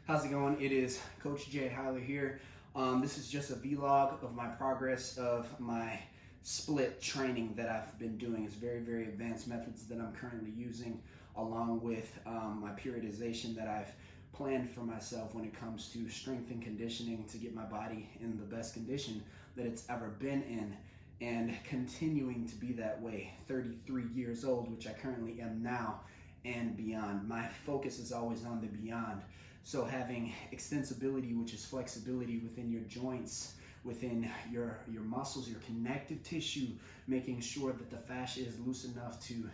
How's it going? It is Coach Jay Hyler here. This is just a vlog of my progress of my split training that I've been doing. It's very advanced methods that I'm currently using, along with my periodization that I've planned for myself when it comes to strength and conditioning to get my body in the best condition that it's ever been in, and continuing to be that way 33 years old, which I currently am now, and beyond. My focus is always on the beyond. So having extensibility, which is flexibility within your joints, within your muscles, your connective tissue, making sure that the fascia is loose enough to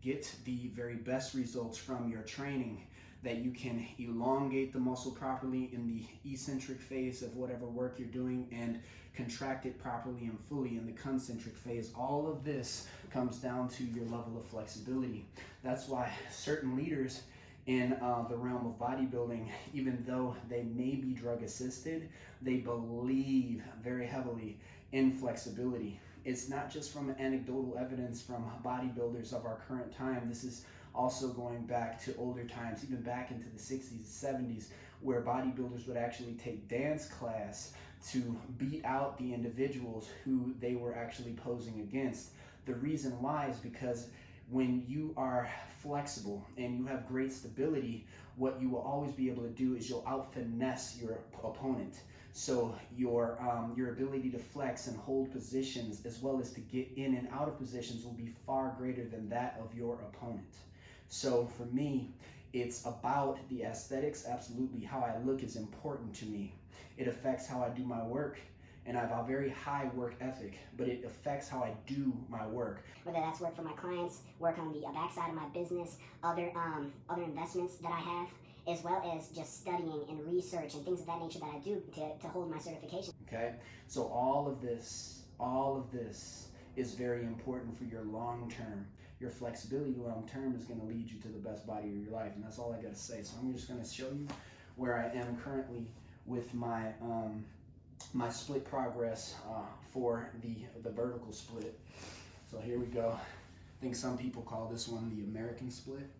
get the very best results from your training, that you can elongate the muscle properly in the eccentric phase of whatever work you're doing and contract it properly and fully in the concentric phase. All of this comes down to your level of flexibility. That's why certain leaders in the realm of bodybuilding, even though they may be drug assisted, they believe very heavily in flexibility. It's not just from anecdotal evidence from bodybuilders of our current time. This is also going back to older times, even back into the 60s and 70s, where bodybuilders would actually take dance class to beat out the individuals who they were actually posing against. The reason why is because when you are flexible and you have great stability, what you will always be able to do is you'll out-finesse your opponent. So your ability to flex and hold positions, as well as to get in and out of positions, will be far greater than that of your opponent. So for me, it's about the aesthetics. Absolutely, how I look is important to me. It affects how I do my work, and I have a very high work ethic, but it affects how I do my work. Whether that's work for my clients, work on the backside of my business, other investments that I have, as well as just studying and research and things of that nature that I do to hold my certification. Okay, so all of this is very important for your long term. Your flexibility long term is going to lead you to the best body of your life, and that's all I got to say. So I'm just going to show you where I am currently with my my split progress for the vertical split. So here we go. I think some people call this one the American split.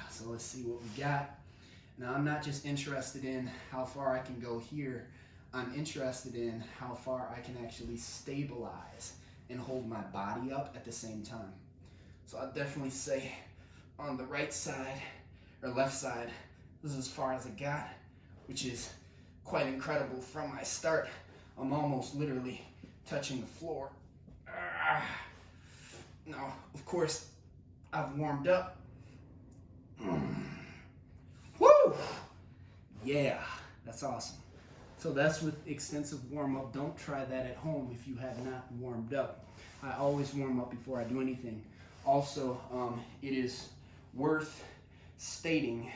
So let's see what we got. Now, I'm not just interested in how far I can go here. I'm interested in how far I can actually stabilize and hold my body up at the same time. So I'll definitely say on the right side or left side, this is as far as I got, which is quite incredible. From my start, I'm almost literally touching the floor. Now, of course, I've warmed up. Woo! Yeah, that's awesome. So that's with extensive warm-up. Don't try that at home if you have not warmed up. I always warm up before I do anything. Also, it is worth stating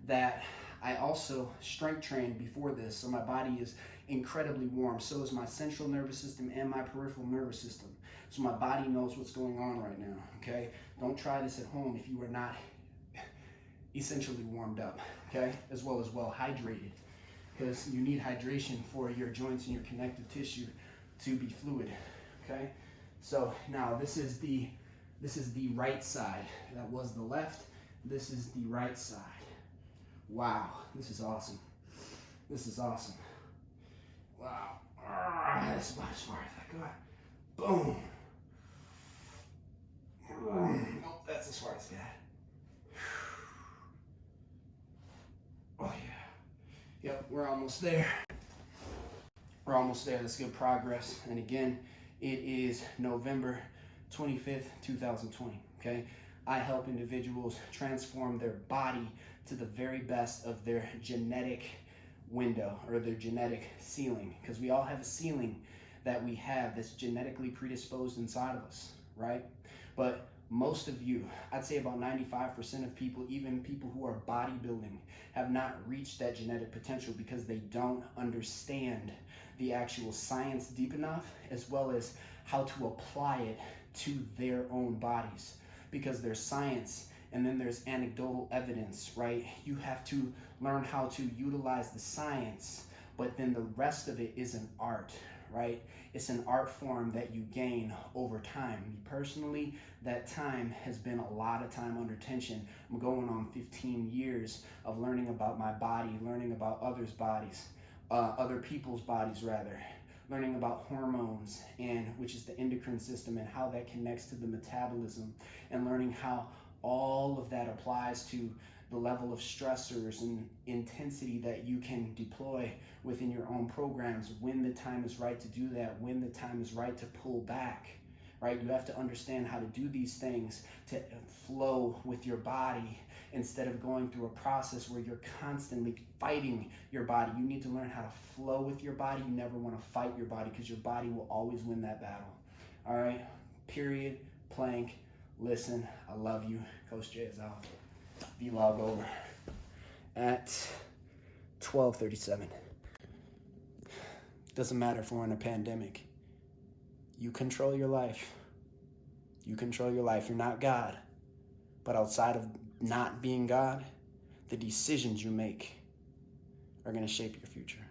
that I also strength trained before this, so my body is incredibly warm. So is my central nervous system and my peripheral nervous system. So my body knows what's going on right now, okay? Don't try this at home if you are not essentially warmed up, okay? As well hydrated, because you need hydration for your joints and your connective tissue to be fluid, okay? So now this is the right side. That was the left. This is the right side. Wow, this is awesome. This is awesome. Wow. That's about as far as I got. Boom. Nope, that's as far as I got. Oh yeah. Yep, we're almost there. We're almost there. That's good progress. And again, it is November 25th, 2020. Okay? I help individuals transform their body to the very best of their genetic window, or their genetic ceiling, because we all have a ceiling that we have that's genetically predisposed inside of us, right? But most of you, I'd say about 95% of people, even people who are bodybuilding, have not reached that genetic potential because they don't understand the actual science deep enough, as well as how to apply it to their own bodies. Because there's science and then there's anecdotal evidence, right? You have to learn how to utilize the science, but then the rest of it is an art, right? It's an art form that you gain over time. Me personally, that time has been a lot of time under tension. I'm going on 15 years of learning about my body, learning about others' bodies, other people's bodies rather, learning about hormones, and which is the endocrine system and how that connects to the metabolism, and learning how all of that applies to the level of stressors and intensity that you can deploy within your own programs, when the time is right to do that, when the time is right to pull back, right? You have to understand how to do these things to flow with your body instead of going through a process where you're constantly fighting your body. You need to learn how to flow with your body. You never want to fight your body, because your body will always win that battle. All right, period, plank, listen, I love you. Coach J is out. Vlog over at 12:37. Doesn't matter if we're in a pandemic. You control your life. You control your life. You're not God. But outside of not being God, the decisions you make are going to shape your future.